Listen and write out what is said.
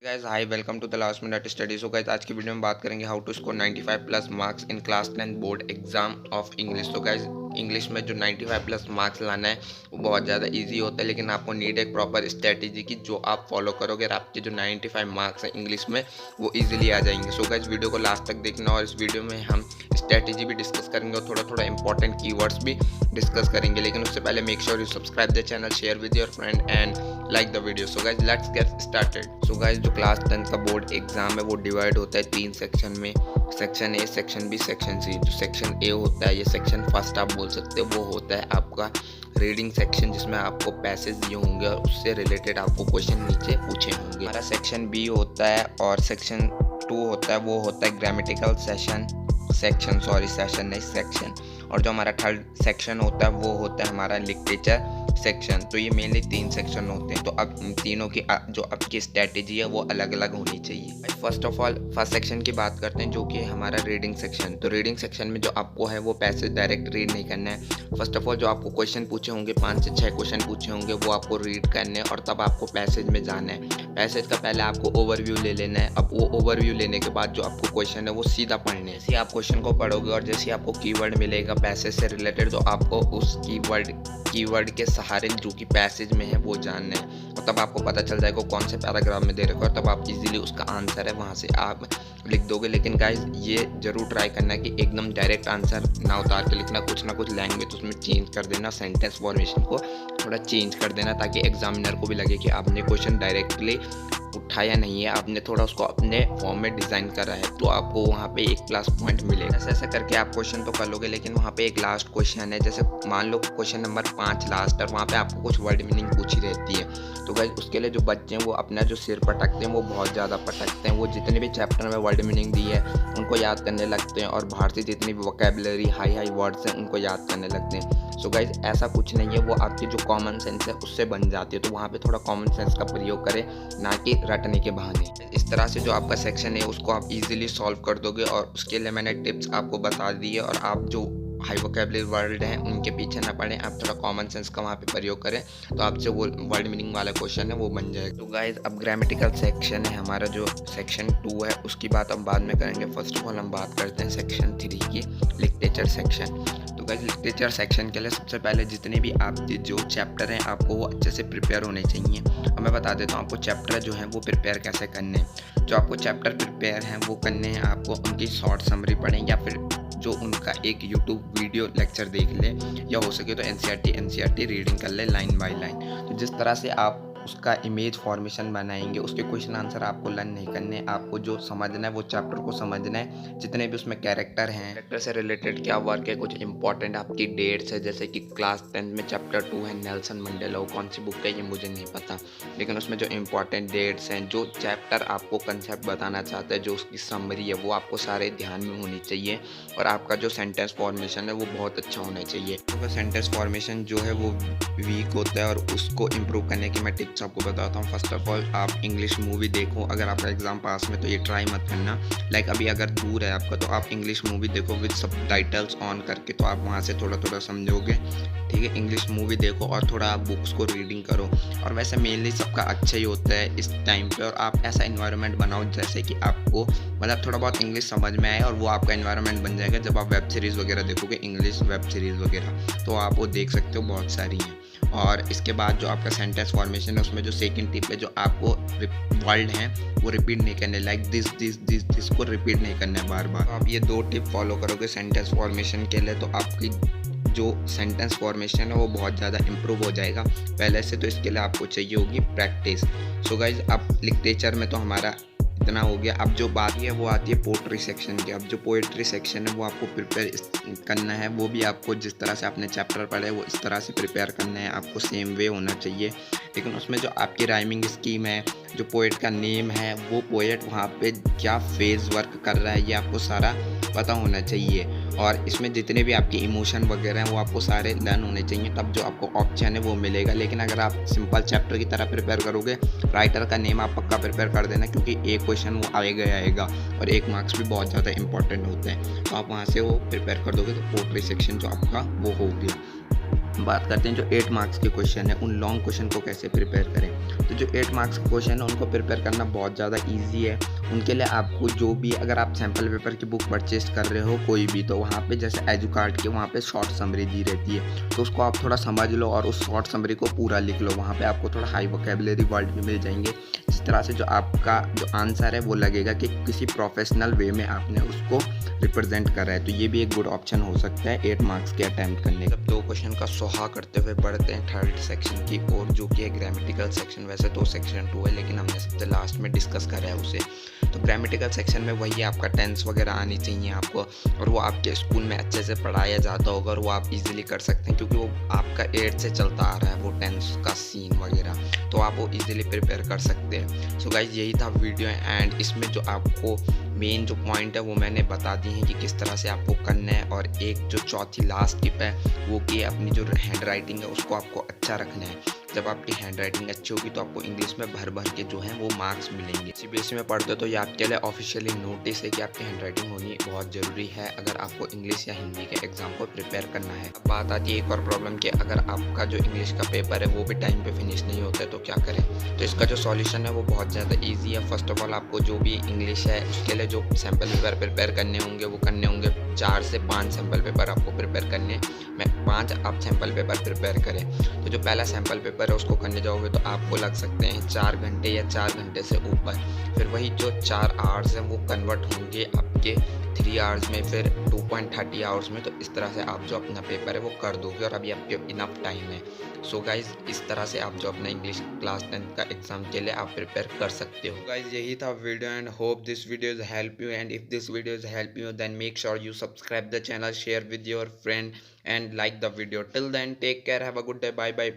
Guys hi welcome to the last minute study. So guys आज की video में बात करेंगे how to score 95 plus marks in class 10 board exam of English. तो guys English में जो 95 प्लस मार्क्स लाना है वो बहुत ज़्यादा इजी होता है, लेकिन आपको नीड एक प्रॉपर स्ट्रेटेजी की जो आप फॉलो करोगे और आपके जो 95 मार्क्स हैं इंग्लिश में वो इजीली आ जाएंगे। सो गाइस वीडियो को लास्ट तक देखना और इस वीडियो में हम स्ट्रेटेजी भी डिस्कस करेंगे और थोड़ा थोड़ा इंपॉर्टेंट कीवर्ड्स भी डिस्कस करेंगे। लेकिन उससे पहले make sure you subscribe the channel, share with your friend and like the video. So guys let's get started. So guys जो क्लास 10 का बोर्ड एग्जाम है वो डिवाइड होता है 3 सेक्शन में, section A, section B, section C. जो section ए होता है, ये सेक्शन फर्स्ट आप बोल सकते हो, वो होता है आपका रीडिंग सेक्शन, जिसमें आपको पैसेज दिए होंगे और उससे रिलेटेड आपको क्वेश्चन नीचे पूछे होंगे। हमारा सेक्शन बी होता है और सेक्शन 2 होता है वो होता है ग्रामेटिकल सेक्शन नहीं। और जो हमारा थर्ड सेक्शन होता है वो होता है हमारा लिटरेचर सेक्शन। तो ये मेनली 3 सेक्शन होते हैं। तो अब इन तीनों की जो आपकी स्ट्रेटेजी है वो अलग अलग होनी चाहिए। First of all first section की बात करते हैं जो कि हमारा रीडिंग सेक्शन। तो रीडिंग सेक्शन में जो आपको है वो पैसेज डायरेक्ट रीड नहीं करना है। फर्स्ट ऑफ ऑल जो आपको क्वेश्चन पूछे होंगे, 5 से 6 क्वेश्चन पूछे होंगे, वो आपको रीड करने हैं और तब आपको पैसेज में जाना है। पैसेज का पहले आपको ओवरव्यू ले लेना है। अब वो ओवरव्यू लेने के बाद जो आपको क्वेश्चन है वो सीधा पढ़ने है। जैसे आप क्वेश्चन को पढ़ोगे और जैसे आपको कीवर्ड मिलेगा पैसेज से रिलेटेड, तो आपको उस कीवर्ड के सहारे जो कि पैसेज में है वो जानना है और तब आपको पता चल जाएगा कौन से पैराग्राफ में दे रखा है और तब आप इजीली उसका आंसर है वहाँ से आप लिख दोगे। लेकिन गाइस ये जरूर ट्राई करना कि एकदम डायरेक्ट आंसर ना उतार के लिखना, कुछ ना कुछ लैंग्वेज उसमें चेंज कर देना, सेंटेंस फॉर्मेशन को थोड़ा चेंज कर देना, ताकि एग्जामिनर को भी लगे कि आपने क्वेश्चन डायरेक्टली उठाया नहीं है, आपने थोड़ा उसको अपने फॉर्म में डिज़ाइन करा है, तो आपको वहाँ पे 1 प्लस पॉइंट मिलेगा। ऐसा करके आप क्वेश्चन तो कर लोगे, लेकिन वहाँ पे एक लास्ट क्वेश्चन है। जैसे मान लो क्वेश्चन नंबर 5 लास्ट और वहाँ पे आपको कुछ वर्ड मीनिंग पूछी रहती है। तो गाइस उसके लिए जो बच्चे हैं वो अपना जो सिर पटकते हैं वो बहुत ज़्यादा पटकते हैं। वो जितने भी चैप्टर में वर्ड मीनिंग दी है उनको याद करने लगते हैं और बाहर से जितनी भी वोकेबलरी हाई वर्ड्स हैं उनको याद करने लगते हैं। सो गाइस ऐसा कुछ नहीं है, वो आपकी जो कॉमन सेंस है उससे बन जाती है। तो वहाँ पे थोड़ा कॉमन सेंस का प्रयोग करें, ना कि रटने के बहाने। इस तरह से जो आपका सेक्शन है उसको आप इजीली सॉल्व कर दोगे और उसके लिए मैंने टिप्स आपको बता दी है। और आप जो हाई वोकेबलरी वर्ड हैं उनके पीछे ना पड़ें, आप थोड़ा कॉमन सेंस का वहाँ पे प्रयोग करें, तो आपसे वो वर्ड मीनिंग वाला क्वेश्चन है वो बन जाएगा। तो गाइस अब ग्रामेटिकल सेक्शन है हमारा, जो सेक्शन 2 है उसकी बात हम बाद में करेंगे। फर्स्ट ऑफ ऑल हम बात करते हैं सेक्शन 3 की, लिटरेचर सेक्शन। तो गाइस लिटरेचर सेक्शन के लिए सबसे पहले जितने भी आपके जो चैप्टर हैं आपको वो अच्छे से प्रिपेयर होने चाहिए। और मैं बता देता हूँ आपको चैप्टर जो है वो प्रिपेयर कैसे करने हैं। जो आपको चैप्टर प्रिपेयर हैं वो करने हैं, आपको उनकी शॉर्ट समरी पढ़ें या फिर जो उनका एक यूट्यूब वीडियो लेक्चर देख ले, या हो सके तो एनसीईआरटी रीडिंग कर ले लाइन बाय लाइन। तो जिस तरह से आप उसका इमेज फॉर्मेशन बनाएंगे, उसके क्वेश्चन आंसर आपको लर्न नहीं करने, आपको जो समझना है वो चैप्टर को समझना है। जितने भी उसमें कैरेक्टर हैं, कैरेक्टर से रिलेटेड क्या वर्क है, कुछ इंपॉर्टेंट आपकी डेट्स है, जैसे कि क्लास 10 में चैप्टर 2 है नेल्सन मंडेला, वो कौन सी बुक है ये मुझे नहीं पता, लेकिन उसमें जो इंपॉर्टेंट डेट्स हैं, जो चैप्टर आपको कंसेप्ट बताना चाहता है, जो उसकी समरी है वो आपको सारे ध्यान में होनी चाहिए। और आपका जो सेंटेंस फॉर्मेशन है वो बहुत अच्छा होना चाहिए। तो सेंटेंस फॉर्मेशन जो है वो वीक होता है और उसको इम्प्रूव करने की मैं टिप्स आपको बताता हूँ। फर्स्ट ऑफ ऑल आप इंग्लिश मूवी देखो, अगर आपका एग्जाम पास में तो ये ट्राई मत करना। लाइक अभी अगर दूर है आपका तो आप इंग्लिश मूवी देखो विद सबटाइटल्स ऑन करके, तो आप वहाँ से थोड़ा थोड़ा समझोगे, ठीक है। इंग्लिश मूवी देखो और थोड़ा आप बुक्स को रीडिंग करो। और वैसे मेनली सबका अच्छा ही होता है इस टाइम पे, और आप ऐसा इन्वायरमेंट बनाओ जैसे कि आपको मतलब थोड़ा बहुत इंग्लिश समझ में आए, और वो आपका इन्वायरमेंट बन जाएगा। जब आप वेब सीरीज़ वगैरह देखोगे, इंग्लिश वेब सीरीज़ वगैरह, तो आप वो देख सकते हो, बहुत सारी हैं। और इसके बाद जो आपका सेंटेंस फॉर्मेशन है उसमें जो सेकंड टिप है, जो आपको वर्ड हैं वो रिपीट नहीं करने, लाइक दिस को रिपीट नहीं करना है बार बार। तो आप ये 2 टिप फॉलो करोगे सेंटेंस फॉर्मेशन के लिए, तो आपकी जो सेंटेंस फॉर्मेशन है वो बहुत ज़्यादा इम्प्रूव हो जाएगा पहले से। तो इसके लिए आपको चाहिए होगी प्रैक्टिस। सो गाइज अब लिटरेचर में तो हमारा इतना हो गया। अब जो बात है वो आती है पोएट्री सेक्शन की। अब जो पोएट्री सेक्शन है वो आपको प्रिपेयर करना है, वो भी आपको जिस तरह से आपने चैप्टर पढ़े वो इस तरह से प्रिपेयर करना है, आपको सेम वे होना चाहिए। लेकिन उसमें जो आपकी राइमिंग स्कीम है, जो पोएट का नेम है, वो पोएट वहाँ पे क्या फेज वर्क कर रहा है, ये आपको सारा पता होना चाहिए। और इसमें जितने भी आपके इमोशन वगैरह हैं वो आपको सारे लर्न होने चाहिए, तब जो आपको ऑप्शन है वो मिलेगा। लेकिन अगर आप सिंपल चैप्टर की तरह प्रिपेयर करोगे, राइटर का नेम आप पक्का प्रिपेयर कर देना, क्योंकि एक क्वेश्चन वो आएगा और 1 मार्क्स भी बहुत ज़्यादा इंपॉर्टेंट होते हैं। तो आप वहाँ से वो प्रिपेयर कर दोगे तो पोएट्री सेक्शन जो आपका वो हो गया। बात करते हैं जो 8 मार्क्स के क्वेश्चन है, उन लॉन्ग क्वेश्चन को कैसे प्रिपेयर करें। तो जो 8 मार्क्स के क्वेश्चन है उनको प्रिपेयर करना बहुत ज़्यादा ईजी है। उनके लिए आपको जो भी, अगर आप सैम्पल पेपर की बुक परचेज कर रहे हो कोई भी, तो वहाँ पे जैसे एजुकार्ट के वहाँ पे शॉर्ट समरी दी रहती है, तो उसको आप थोड़ा समझ लो और उस शॉर्ट समरी को पूरा लिख लो। वहाँ पे आपको थोड़ा हाई वोकेबलरी वर्ड भी मिल जाएंगे, जिस तरह से जो आपका जो आंसर है वो लगेगा कि किसी प्रोफेशनल वे में आपने उसको रिप्रेजेंट करा है। तो ये भी एक गुड ऑप्शन हो सकता है 8 मार्क्स के अटैम्प्ट करने का। 2 क्वेश्चन का सोहा करते हुए बढ़ते हैं थर्ड सेक्शन की ओर, जो कि है ग्रामेटिकल सेक्शन। वैसे तो सेक्शन 2 है, लेकिन हमने सबसे लास्ट में डिस्कस करा है उसे। तो ग्रामेटिकल सेक्शन में वही है, आपका टेंस वगैरह आनी चाहिए आपको, और वो आपके स्कूल में अच्छे से पढ़ाया जाता होगा और वो आप इजीली कर सकते हैं, क्योंकि वो आपका 8 से चलता आ रहा है वो टेंस का सीन वगैरह, तो आप वो इजीली प्रिपेयर कर सकते हैं। सो गाइज यही था वीडियो, एंड इसमें जो आपको मेन जो पॉइंट है वो मैंने बता दी है कि किस तरह से आपको करना है। और एक जो चौथी लास्ट टिप है वो कि अपनी जो हैंड राइटिंग है उसको आपको अच्छा रखना है। जब आपकी हैंड राइटिंग अच्छी होगी तो आपको इंग्लिश में भर भर के जो है वो मार्क्स मिलेंगे। सीबीएसई में पढ़ते हो तो ये आपके लिए ऑफिशियली नोटिस है कि आपकी हैंड राइटिंग होनी बहुत ज़रूरी है अगर आपको इंग्लिश या हिंदी के एग्जाम को प्रिपेयर करना है। अब बात आती है एक और प्रॉब्लम कि अगर आपका जो इंग्लिश का पेपर है वो भी टाइम पे फिनिश नहीं होता है तो क्या करें। तो इसका जो सॉल्यूशन है वो बहुत ज़्यादा ईजी है। फर्स्ट ऑफ ऑल आपको जो भी इंग्लिश है उसके लिए जो सैम्पल पेपर प्रिपेयर करने होंगे वो करने होंगे 4 से 5 सैम्पल पेपर आपको प्रिपेयर करने, मैं 5 आप सैम्पल पेपर प्रिपेयर करें। तो जो पहला सैम्पल पेपर है उसको करने जाओगे तो आपको लग सकते हैं 4 घंटे या 4 घंटे से ऊपर। फिर वही जो 4 आवर्स हैं वो कन्वर्ट होंगे आपके 3 आवर्स में, फिर 2.30 आवर्स में। तो इस तरह से आप जो अपना पेपर है वो कर दोगे और अभी आपके इनफ टाइम है। सो गाइज इस तरह से आप जो अपना इंग्लिश क्लास 10 का एग्जाम के लिए आप प्रिपेयर कर सकते हो। गाइज यही था video, and hope this video is help you, and if this video is help you then make sure you subscribe the channel, share with your friend and like the video. Till then, take care, have a good day, bye bye.